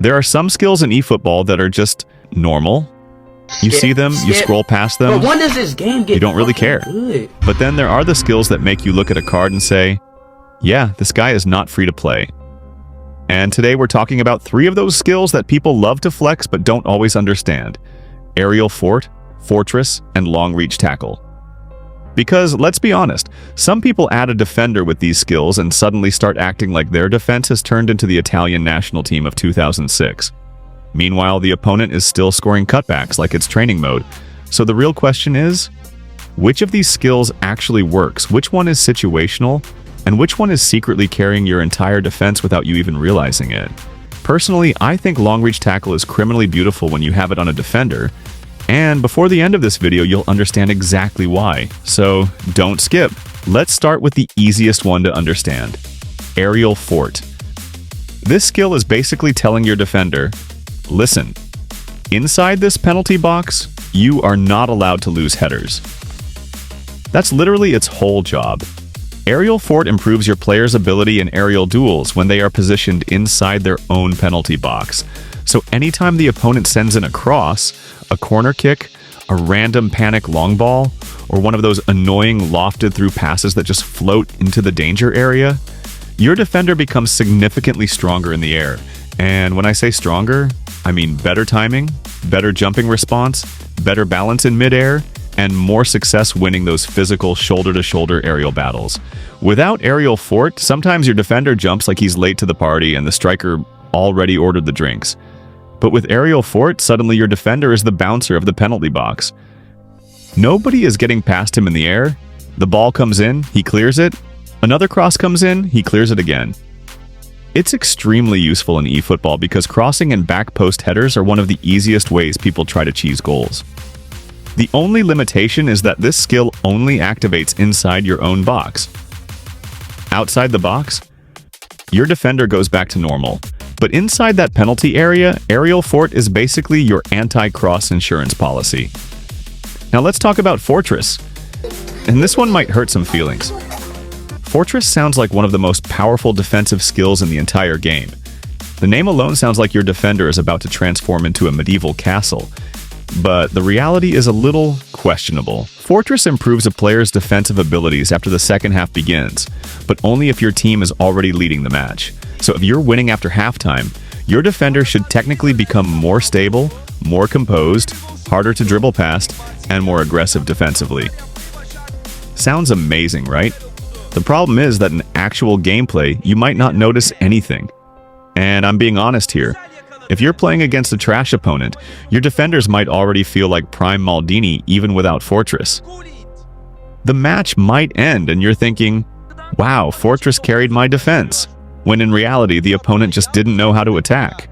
There are some skills in eFootball that are just normal. You see them, you scroll past them, Bro, when does this game get you don't really care. good? But then there are the skills that make you look at a card and say, yeah, this guy is not free to play. And today we're talking about 3 of those skills that people love to flex but don't always understand: aerial fort, fortress, and long reach tackle. Because, let's be honest, some people add a defender with these skills and suddenly start acting like their defense has turned into the Italian national team of 2006. Meanwhile, the opponent is still scoring cutbacks like it's training mode. So the real question is, which of these skills actually works? Which one is situational? And which one is secretly carrying your entire defense without you even realizing it? Personally, I think long reach tackle is criminally beautiful when you have it on a defender. And before the end of this video, you'll understand exactly why. So don't skip. Let's start with the easiest one to understand: aerial fort. This skill is basically telling your defender, listen, inside this penalty box, you are not allowed to lose headers. That's literally its whole job. Aerial fort improves your player's ability in aerial duels when they are positioned inside their own penalty box. So anytime the opponent sends in a cross, a corner kick, a random panic long ball, or one of those annoying lofted through passes that just float into the danger area, your defender becomes significantly stronger in the air. And when I say stronger, I mean better timing, better jumping response, better balance in midair, and more success winning those physical shoulder-to-shoulder aerial battles. Without aerial fort, sometimes your defender jumps like he's late to the party and the striker already ordered the drinks. But with aerial fort, suddenly your defender is the bouncer of the penalty box. Nobody is getting past him in the air. The ball comes in, he clears it. Another cross comes in, he clears it again. It's extremely useful in eFootball because crossing and back post headers are one of the easiest ways people try to cheese goals. The only limitation is that this skill only activates inside your own box. Outside the box, your defender goes back to normal. But inside that penalty area, aerial fort is basically your anti-cross insurance policy. Now let's talk about fortress. And this one might hurt some feelings. Fortress sounds like one of the most powerful defensive skills in the entire game. The name alone sounds like your defender is about to transform into a medieval castle. But the reality is a little questionable. Fortress improves a player's defensive abilities after the second half begins, but only if your team is already leading the match. So if you're winning after halftime, your defender should technically become more stable, more composed, harder to dribble past, and more aggressive defensively. Sounds amazing, right? The problem is that in actual gameplay, you might not notice anything. And I'm being honest here. If you're playing against a trash opponent, your defenders might already feel like prime Maldini even without Fortress. The match might end and you're thinking, wow, Fortress carried my defense, when in reality the opponent just didn't know how to attack.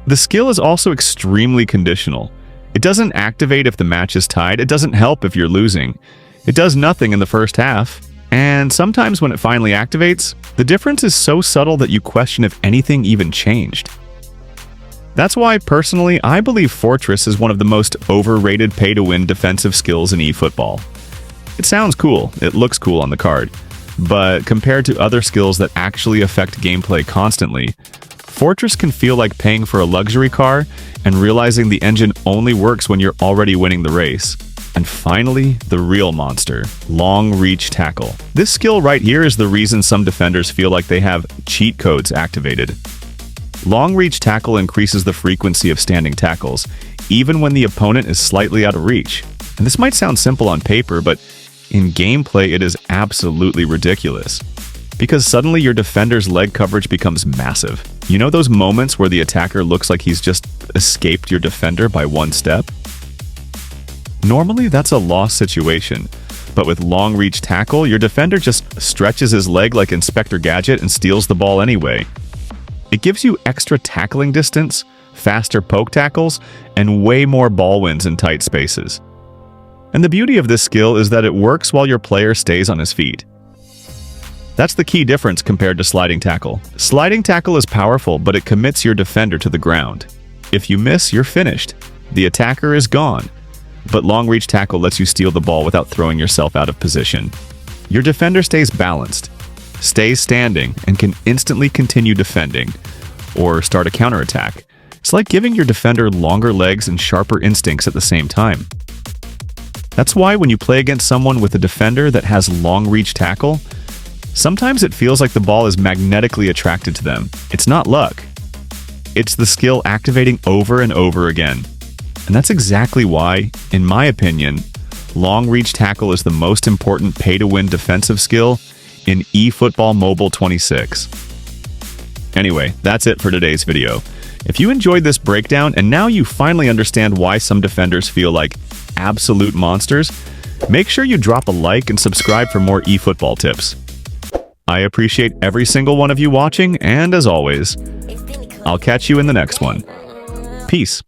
The skill is also extremely conditional. It doesn't activate if the match is tied, it doesn't help if you're losing. It does nothing in the first half, and sometimes when it finally activates, the difference is so subtle that you question if anything even changed. That's why, personally, I believe Fortress is one of the most overrated pay-to-win defensive skills in eFootball. It sounds cool, it looks cool on the card, but compared to other skills that actually affect gameplay constantly, Fortress can feel like paying for a luxury car and realizing the engine only works when you're already winning the race. And finally, the real monster, long reach tackle. This skill right here is the reason some defenders feel like they have cheat codes activated. Long reach tackle increases the frequency of standing tackles, even when the opponent is slightly out of reach. And this might sound simple on paper, but in gameplay it is absolutely ridiculous. Because suddenly your defender's leg coverage becomes massive. You know those moments where the attacker looks like he's just escaped your defender by one step? Normally that's a lost situation, but with long reach tackle, your defender just stretches his leg like Inspector Gadget and steals the ball anyway. It gives you extra tackling distance, faster poke tackles, and way more ball wins in tight spaces. And the beauty of this skill is that it works while your player stays on his feet. That's the key difference compared to sliding tackle. Sliding tackle is powerful, but it commits your defender to the ground. If you miss, you're finished. The attacker is gone. But long reach tackle lets you steal the ball without throwing yourself out of position. Your defender stays balanced, stays standing, and can instantly continue defending. or start a counterattack. It's like giving your defender longer legs and sharper instincts at the same time. That's why when you play against someone with a defender that has long-reach tackle, sometimes it feels like the ball is magnetically attracted to them. It's not luck. It's the skill activating over and over again. And that's exactly why, in my opinion, long-reach tackle is the most important pay-to-win defensive skill in eFootball Mobile 26. Anyway, that's it for today's video. If you enjoyed this breakdown and now you finally understand why some defenders feel like absolute monsters, make sure you drop a like and subscribe for more eFootball tips. I appreciate every single one of you watching, and as always, I'll catch you in the next one. Peace.